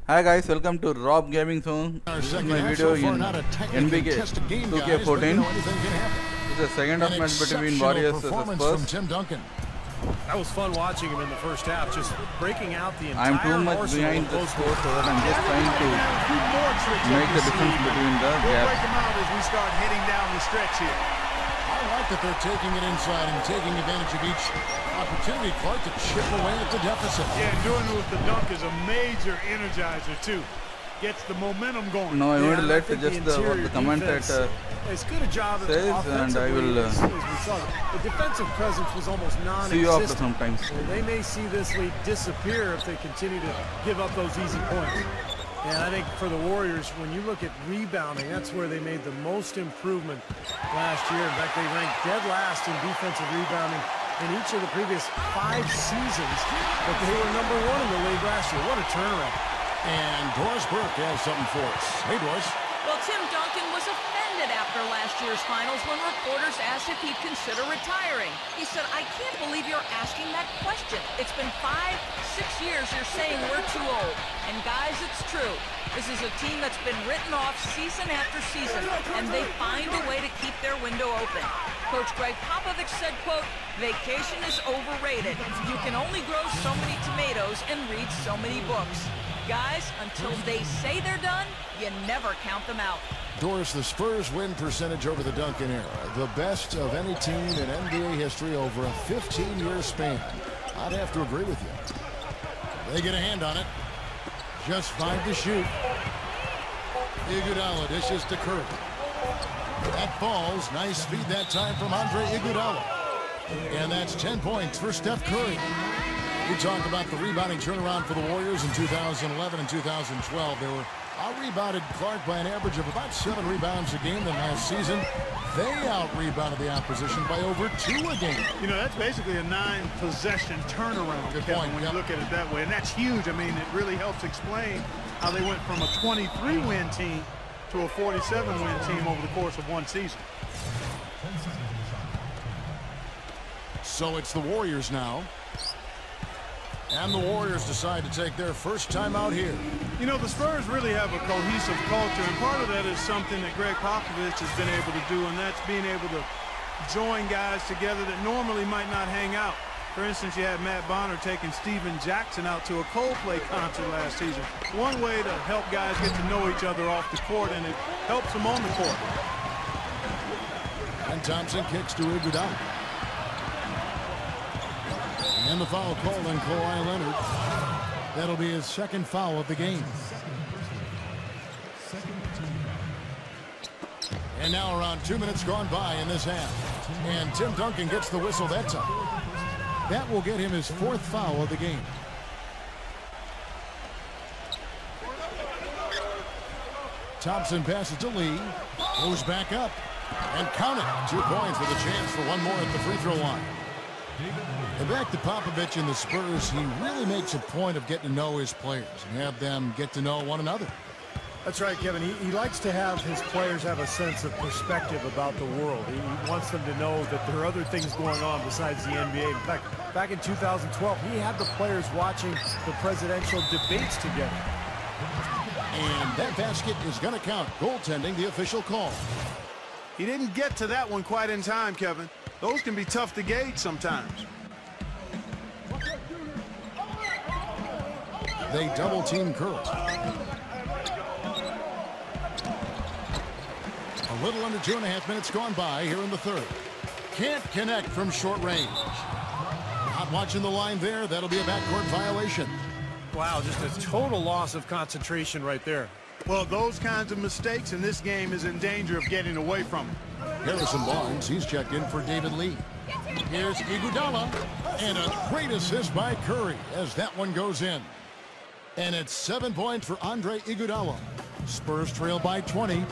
Hi guys, welcome to Rob Gaming Zone. This is my video in NBA2K14. This is the second half match between Warriors versus Spurs. That was fun watching him in the first half, just breaking out the entire I'm too much behind the score, so that I'm just trying to make the difference between the gaps. Break them out as we start heading down the stretch here. I like that they're taking it inside and taking advantage of each opportunity, Clark, to chip away at the deficit. Yeah, and doing it with the dunk is a major energizer, too. Gets the momentum going. Now I'm going to let just what the commentator as good a job as says, and I will as we saw. The defensive presence was almost non-existent. see you after some time. They may see this lead disappear if they continue to give up those easy points. And I think for the Warriors, when you look at rebounding, that's where they made the most improvement last year. In fact, they ranked dead last in defensive rebounding in each of the previous 5 seasons, but they were #1 in the league last year. What a turnaround. And Doris Burke has something for us. Hey, Doris. Well, Tim Duncan was offended after last year's finals when reporters asked if he'd consider retiring. He said, "I can't believe you're asking that question. It's been 5, 6 years you're saying we're too old." And guys, it's true. This is a team that's been written off season after season, and they find a way to keep their window open. Coach Greg Popovich said, quote, "Vacation is overrated. You can only grow so many tomatoes and read so many books." Guys, until they say they're done, you never count them out. Doris, the Spurs win percentage over the Duncan era, the best of any team in NBA history over a 15-year span. I'd have to agree with you. They get a hand on it. Just 5 to shoot. Iguodala dishes to Curry. That falls. Nice feed that time from Andre Iguodala. And that's 10 points for Steph Curry. We talked about the rebounding turnaround for the Warriors in 2011 and 2012. They were out-rebounded, Clark, by an average of about 7 rebounds a game. Then last season, they out-rebounded the opposition by over 2 a game. You know, that's basically a 9-possession turnaround, Good Kevin, point, when you look at it that way. And that's huge. I mean, it really helps explain how they went from a 23-win team to a 47-win team over the course of one season. So it's the Warriors now. And the Warriors decide to take their first time out here. You know, the Spurs really have a cohesive culture, and part of that is something that Greg Popovich has been able to do, and that's being able to join guys together that normally might not hang out. For instance, you had Matt Bonner taking Steven Jackson out to a Coldplay concert last season. One way to help guys get to know each other off the court, and it helps them on the court. And Thompson kicks to Iguodala. And the foul called on Kawhi Leonard. That'll be his second foul of the game. And now around 2 minutes gone by in this half. And Tim Duncan gets the whistle that time. That will get him his 4th foul of the game. Thompson passes to Lee. Goes back up. And count it. 2 points with a chance for one more at the free throw line. And back to Popovich and the Spurs, he really makes a point of getting to know his players and have them get to know one another. That's right, Kevin. He likes to have his players have a sense of perspective about the world. He wants them to know that there are other things going on besides the NBA. In fact, back in 2012, he had the players watching the presidential debates together. And that basket is going to count. Goaltending, the official call. He didn't get to that one quite in time, Kevin. Those can be tough to gauge sometimes. They double team Curry. A little under 2.5 minutes gone by here in the third. Can't connect from short range. Not watching the line there. That'll be a backcourt violation. Wow, just a total loss of concentration right there. Well, those kinds of mistakes in this game is in danger of getting away from them. Harrison Barnes, he's checked in for David Lee. Here's Iguodala, and a great assist by Curry as that one goes in. And it's 7 points for Andre Iguodala. Spurs trail by 20.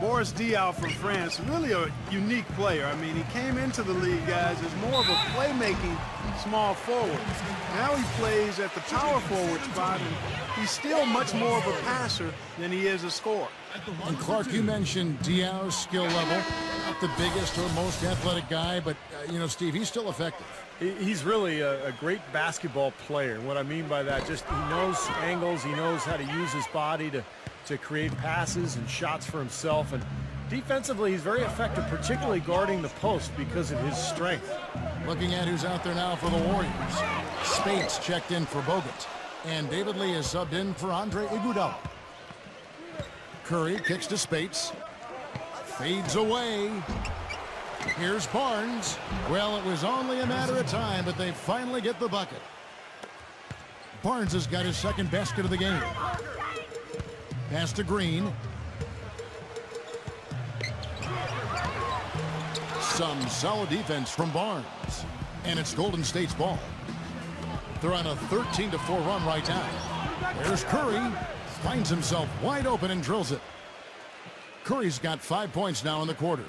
Boris Diaw from France, really a unique player. I mean, he came into the league, guys, as more of a playmaking small forward. Now he plays at the power forward spot, and he's still much more of a passer than he is a scorer. And Clark, you mentioned Diaw's skill level. Not the biggest or most athletic guy, but, you know, Steve, he's still effective. He's really a great basketball player. What I mean by that, just he knows angles, he knows how to use his body to create passes and shots for himself. And defensively, he's very effective, particularly guarding the post because of his strength. Looking at who's out there now for the Warriors. Spates checked in for Bogut. And David Lee is subbed in for Andre Iguodala. Curry kicks to Spates. Fades away. Here's Barnes. Well, it was only a matter of time, but they finally get the bucket. Barnes has got his second basket of the game. Pass to Green. Some solid defense from Barnes. And it's Golden State's ball. They're on a 13-4 run right now. There's Curry. Finds himself wide open and drills it. Curry's got 5 points now in the quarter.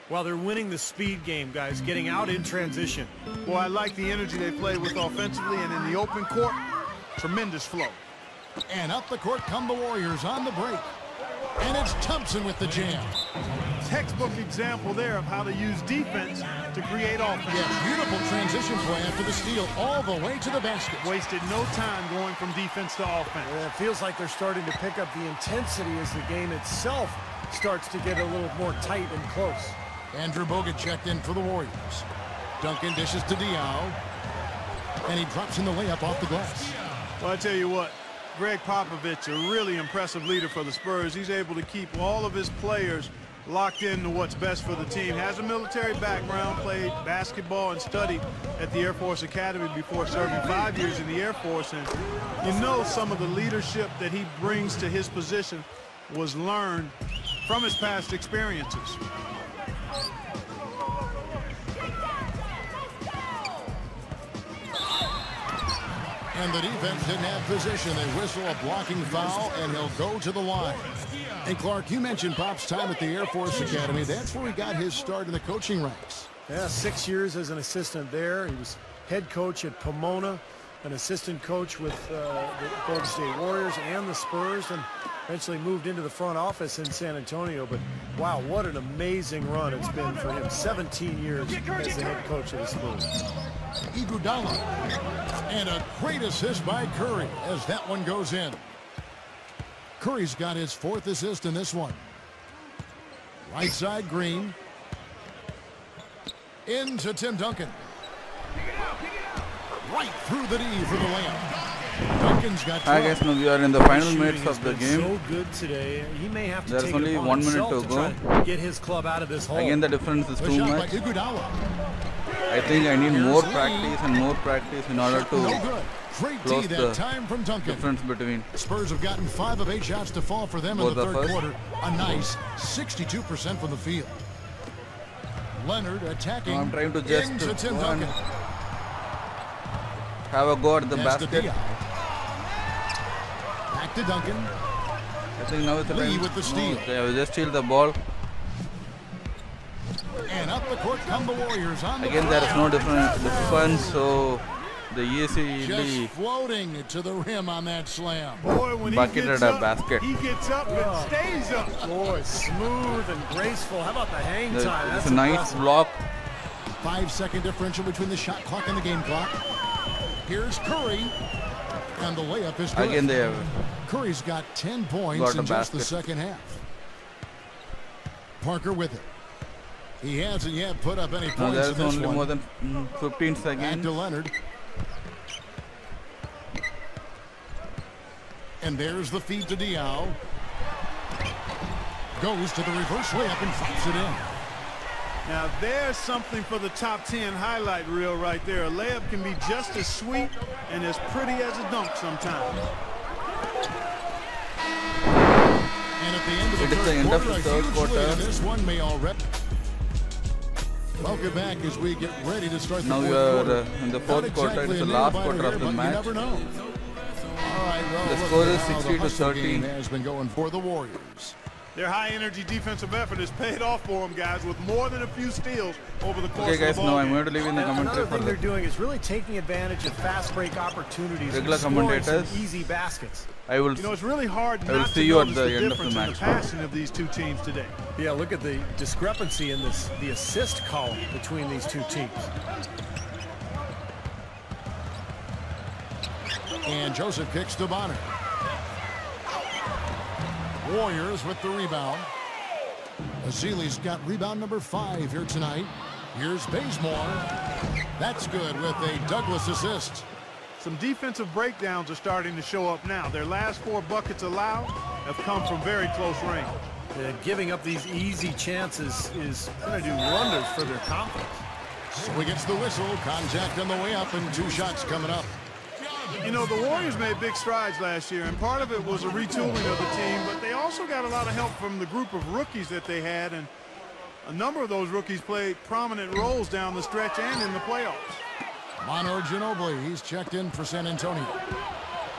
Well, they're winning the speed game, guys, getting out in transition. Boy, I like the energy they play with offensively, and in the open court, tremendous flow. And up the court come the Warriors on the break. And it's Thompson with the jam. Textbook example there of how to use defense to create offense. Yeah, beautiful transition play after the steal all the way to the basket. Wasted no time going from defense to offense. Yeah, it feels like they're starting to pick up the intensity as the game itself starts to get a little more tight and close. Andrew Bogut checked in for the Warriors. Duncan dishes to Diaw. And he drops in the layup off the glass. Well, I tell you what, Greg Popovich, a really impressive leader for the Spurs. He's able to keep all of his players locked into what's best for the team. Has a military background, played basketball and studied at the Air Force Academy before serving 5 years in the Air Force. And you know some of the leadership that he brings to his position was learned from his past experiences. And the defense didn't have position. They whistle a blocking foul, and he'll go to the line. And Clark, you mentioned Pop's time at the Air Force Academy. That's where he got his start in the coaching ranks. Yeah, 6 years as an assistant there. He was head coach at Pomona, an assistant coach with the Golden State Warriors and the Spurs, and eventually moved into the front office in San Antonio. But wow, what an amazing run it's been for him. 17 years as the head coach of the Spurs. Iguodala. And a great assist by Curry as that one goes in. Curry's got his 4th assist in this one. Right side, Green. Into Tim Duncan. Right through the D for the layup. Duncan's got 12. I guess now we are in the final minutes of the game. So good today. He may have to There's take only it upon 1 minute himself to try go. to get his club out of this hole. Again, the difference is The too shot much. by Iguodala. I think I need more practice and more practice in order No to good. Great D close that the time from Duncan. difference between. Spurs have gotten 5 of 8 shots to fall for them in Both the of third us. quarter. A nice 62% from the field. Leonard attacking I'm trying to just into Tim go and Duncan. have a go at the Pass to basket. Diaw. Back to Duncan. I think now it's the Lee time. with the steal. Okay, I will just steal the ball. And up the court come the Warriors on the Again, there is no difference, so the easily just floating to the rim on that slam. Boy, when he Bucketed gets a up, basket. he gets up and stays up. Boy, smooth and graceful. How about the hang time? It's That's a nice impressive. block. 5-second differential between the shot clock and the game clock. Here's Curry. And the layup is good. Again, they have Curry's got 10 points got a in just the basket. second half. Parker with it. He hasn't yet put up any now points there in is this only one. more than 15 Back seconds. to Leonard. And there's the feed to Diaw. Goes to the reverse layup and drops it in. Now there's something for the top 10 highlight reel right there. A layup can be just as sweet and as pretty as a dunk sometimes. And at the end of the It is the third end of quarter, the a third huge quarter. lead, and this one may already. Welcome back as we get ready to start the Now we fourth are quarter. in the Not fourth quarter. exactly It's the a last nail-biter quarter of here, the but match. You never know. All right, well, The look score at is how the 60 to hustle 30. game has been going for the Warriors. Their high-energy defensive effort has paid off for them, guys, with more than a few steals over the course Okay, guys, of the ball now I'm game. going to leave in the Another commentary for thing they're the doing is really taking advantage of fast break opportunities and regular scoring some commentators. easy baskets. I will You know, it's really hard I will not see to you at notice the the end of the difference in the match. passing of these two teams today. Yeah, look at the discrepancy in the assist column between these two teams. And Joseph kicks to Bonner. Warriors with the rebound. Azili's got rebound number 5 here tonight. Here's Bazemore. That's good with a Douglas assist. Some defensive breakdowns are starting to show up now. Their last 4 buckets allowed have come from very close range. Giving up these easy chances is going to do wonders for their confidence. So he gets the whistle. Contact on the way up and 2 shots coming up. You know, the Warriors made big strides last year, and part of it was a retooling of the team, but they also got a lot of help from the group of rookies that they had, and a number of those rookies played prominent roles down the stretch and in the playoffs. Manu Ginobili, he's checked in for San Antonio.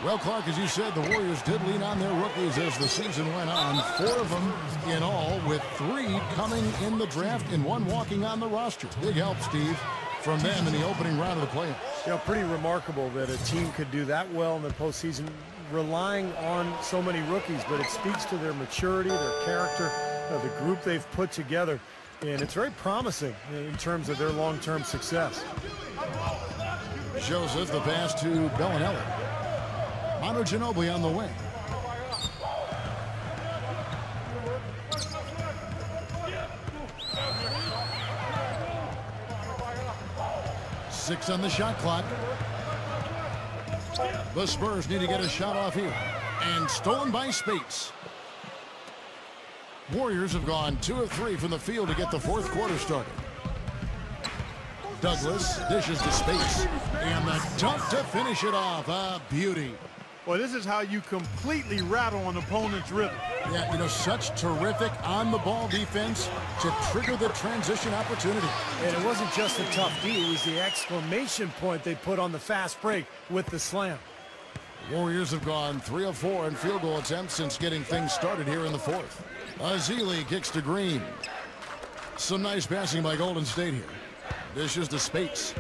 Well, Clark, as you said, the Warriors did lean on their rookies as the season went on. 4 of them in all, with 3 coming in the draft and 1 walking on the roster. Big help, Steve, from them in the opening round of the playoffs. You know, pretty remarkable that a team could do that well in the postseason, relying on so many rookies, but it speaks to their maturity, their character, the group they've put together, and it's very promising in terms of their long-term success. Joseph, the pass to Bellinelli. Manu Ginobili on the wing. Six on the shot clock. The Spurs need to get a shot off here. And stolen by Spates. Warriors have gone 2 of 3 from the field to get the 4th quarter started. Douglas dishes to Spates. And the dunk to finish it off. A beauty. Well, this is how you completely rattle an opponent's rhythm. Yeah, you know, such terrific on-the-ball defense to trigger the transition opportunity. And it wasn't just a tough D, it was the exclamation point they put on the fast break with the slam. Warriors have gone 3 of 4 in field goal attempts since getting things started here in the 4th. Azili kicks to Green. Some nice passing by Golden State here. Dishes to Spates.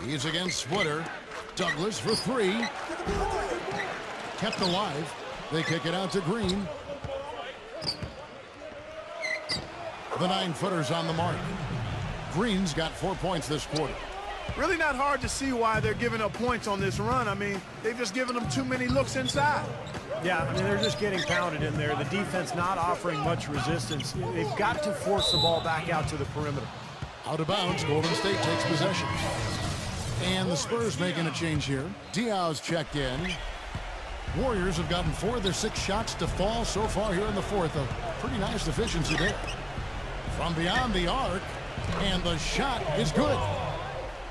He's against Splitter. Douglas for 3. Kept alive. They kick it out to Green. The 9-footer's on the mark. Green's got 4 points this quarter. Really not hard to see why they're giving up points on this run. I mean, they've just given them too many looks inside. Yeah, I mean, they're just getting pounded in there. The defense not offering much resistance. They've got to force the ball back out to the perimeter. Out of bounds, Golden State takes possession. And the Spurs making a change here. Diaw's checked in. Warriors have gotten 4 of their 6 shots to fall so far here in the 4th. A pretty nice efficiency there. From beyond the arc, and the shot is good.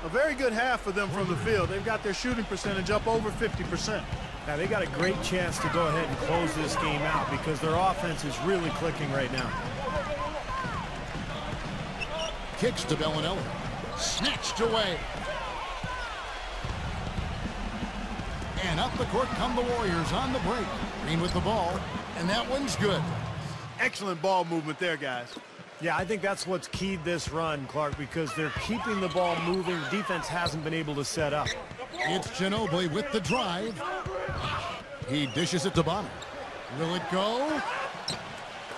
A very good half for them from the field. They've got their shooting percentage up over 50%. Now, they got a great chance to go ahead and close this game out because their offense is really clicking right now. Kicks to Bellinelli. Snatched away. And up the court come the Warriors on the break. Green with the ball, and that one's good. Excellent ball movement there, guys. Yeah, I think that's what's keyed this run, Clark, because they're keeping the ball moving. The defense hasn't been able to set up. It's Ginobili with the drive. He dishes it to Bonner. Will it go?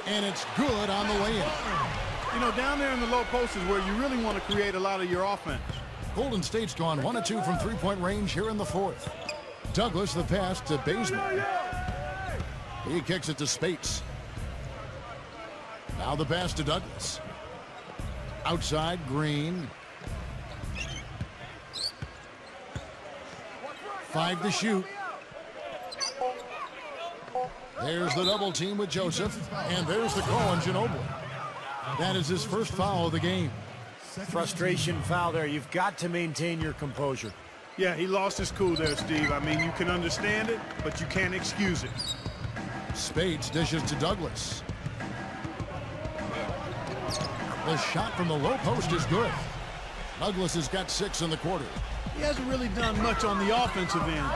And it's good on the way in. You know, down there in the low post is where you really want to create a lot of your offense. Golden State's gone 1 of 2 from 3-point range here in the 4th. Douglas the pass to Bazemore. He kicks it to Spates. Now the pass to Douglas. Outside, Green. 5 to shoot. There's the double team with Joseph. And there's the call on Ginobili. That is his first foul of the game. Frustration foul there. You've got to maintain your composure. Yeah, he lost his cool there, Steve. I mean, you can understand it, but you can't excuse it. Spates dishes to Douglas. The shot from the low post is good. Douglas has got 6 in the quarter. He hasn't really done much on the offensive end.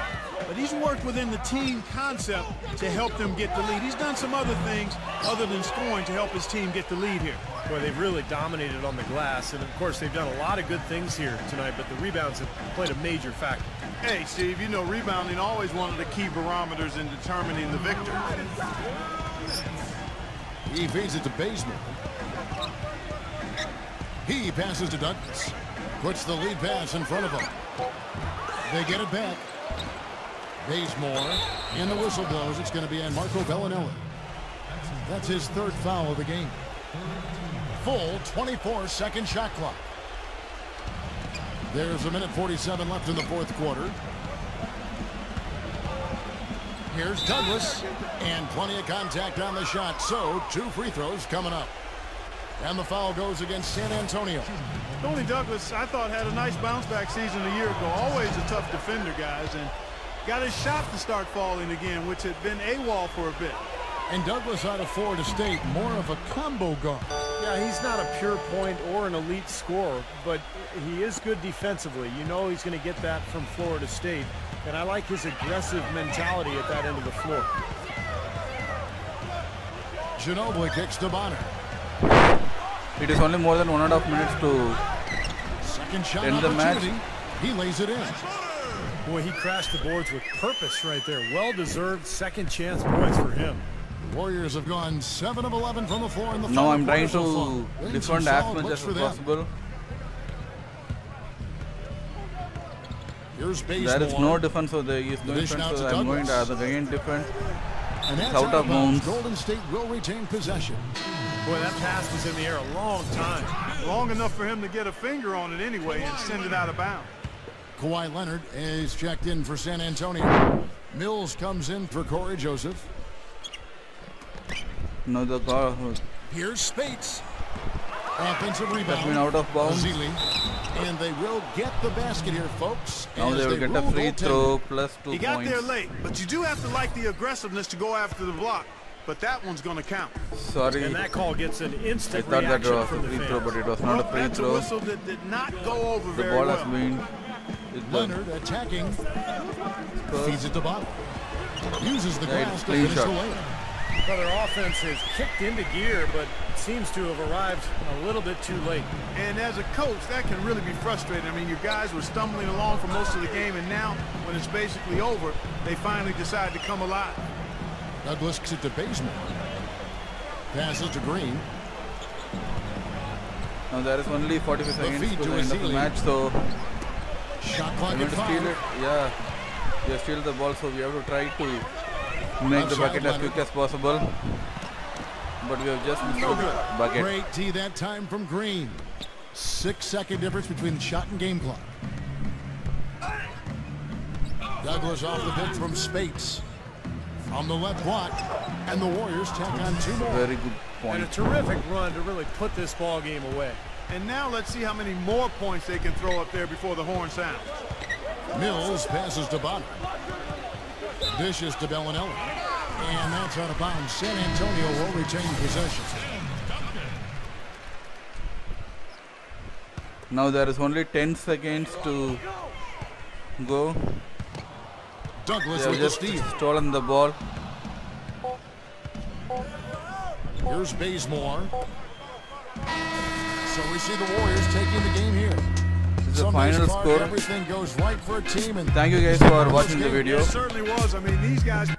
but he's worked within the team concept to help them get the lead. He's done some other things other than scoring to help his team get the lead here. Boy, they've really dominated on the glass, and of course they've done a lot of good things here tonight, but the rebounds have played a major factor. Hey, Steve, you know rebounding always one of the key barometers in determining the victor. He feeds it to Bazemore. He passes to Douglas. Puts the lead pass in front of him. They get it back. Bazemore, and the whistle blows. It's going to be on Marco Bellinelli. That's his third foul of the game. Full 24-second shot clock. There's a minute 47 left in the fourth quarter. Here's Douglas, and plenty of contact on the shot, so 2 free throws coming up. And the foul goes against San Antonio. Tony Douglas, I thought, had a nice bounce-back season a year ago. Always a tough defender, guys, and got his shot to start falling again, which had been AWOL for a bit. And Douglas out of Florida State, more of a combo guard. Yeah, he's not a pure point or an elite scorer, but he is good defensively. You know he's going to get that from Florida State, and I like his aggressive mentality at that end of the floor. Ginobili kicks to Bonner. It is only more than 1.5 minutes to Second shot end the match. He lays it in. Boy, he crashed the boards with purpose right there. Well-deserved second chance points for him. Warriors have gone 7 of 11 from the floor in the Now I'm trying so to defend as much as possible. Here's Bazemore. There is no defense, so there is no defense, so I'm going to again defend. And that's out of bounds. Golden State will retain possession. Boy, that pass was in the air a long time. Long enough for him to get a finger on it anyway and send it out of bounds. Kawhi Leonard is checked in for San Antonio. Mills comes in for Corey Joseph. No, the guard. Here's Spates. Offensive rebound. That's been out of bounds. Zili. And they will get the basket here, folks. Now they will get a free throw plus 2 points. He got there late, but you do have to like the aggressiveness to go after the block. But that one's going to count. Sorry. And that call gets an instant I thought that reaction was a from the free fans. throw, but it was not a free That's throw. a whistle that did not go over The very ball well. has been. Leonard attacking. Feeds it to bottom. Uses the Yeah, glass to clean finish the shot. layup. Well, their offense has kicked into gear, but seems to have arrived a little bit too late. And as a coach, that can really be frustrating. I mean, your guys were stumbling along for most of the game, and now, when it's basically over, they finally decide to come alive. Douglas kicks it to Bazemore. Passes to Green. Now there is only 45 seconds feed to to the end of the Zili. match, so Shot I'm clock going at to steal 5. it. Yeah, we have steal the ball, so we have to try to make the bucket as quick as possible. But we have just missed the bucket. Great D that time from Green. 6-second difference between shot and game clock. Douglas off the bench from Spates. On the left block, and the Warriors tack on 2 more. Very good And a point. terrific run to really put this ball game away. And now let's see how many more points they can throw up there before the horn sounds. Mills passes to Bonner. Dishes to Bellinelli. And that's out of bounds. San Antonio will retain possession. Now there is only 10 seconds to go. Douglas They with have the just steal. stolen the ball. Here's Bazemore. So we see the Warriors taking the game here. This is the Sunday's final card, score. Everything goes right for a team. And Thank you guys for watching the video. It certainly was. I mean, these guys